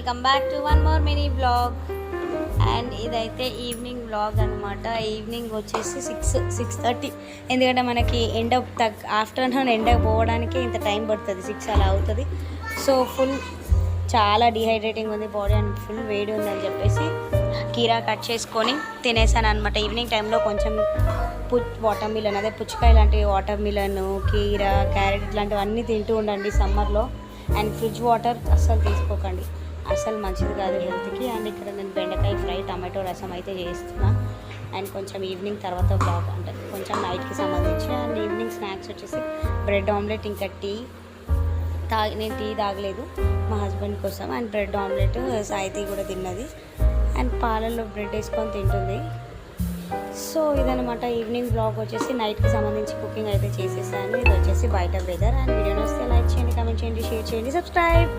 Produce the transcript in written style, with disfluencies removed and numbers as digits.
Welcome back to one more mini blog. And ఇదైతే evening blog అనమాట. Evening వచ్చేసి 6:30, ఎందుకంటే మనకి ఆఫ్టర్నూన్ ఎండ పోవడానికి ఇంత టైం పడుతుంది, 6 అలా అవుతుంది. సో చాలా డిహైడ్రేటింగ్ ఉంది బాడీ అండ్ ఫుల్ వేడి ఉందని చెప్పేసి కీరా కట్ చేసుకొని తినేసాను అనమాట. ఈవినింగ్ టైంలో కొంచెం వాటర్ మిలన్, అదే పుచ్చకాయ లాంటి వాటర్ మిలన్, కీరా, క్యారెట్ ఇట్లాంటివన్నీ తింటూ ఉండండి సమ్మర్లో. అండ్ ఫ్రిడ్జ్ వాటర్ అస్సలు తీసుకోకండి, అస్సలు మంచిది కాదు హెల్త్కి. అండ్ ఇక్కడ నేను బెండకాయ ఫ్రై, టమాటో రసం అయితే చేస్తున్నా. అండ్ కొంచెం ఈవినింగ్ తర్వాత బ్లాగ్ అంటే కొంచెం నైట్కి సంబంధించి. అండ్ ఈవినింగ్ స్నాక్స్ వచ్చేసి బ్రెడ్ ఆమ్లెట్, ఇంకా నేను టీ తాగలేదు మా హస్బెండ్ కోసం. అండ్ బ్రెడ్ ఆమ్లెట్ సాయితీ కూడా తిన్నది. అండ్ పాలల్లో బ్రెడ్ వేసుకొని తింటుంది. సో ఇదనమాట ఈవినింగ్ బ్లాగ్ వచ్చేసి. నైట్కి సంబంధించి కుకింగ్ అయితే చేసేసాను. ఇది వచ్చేసి బయట వెదర్. అండ్ వీడియో వస్తే లైక్ చేయండి, కామెంట్ చేయండి, షేర్ చేయండి, సబ్స్క్రైబ్.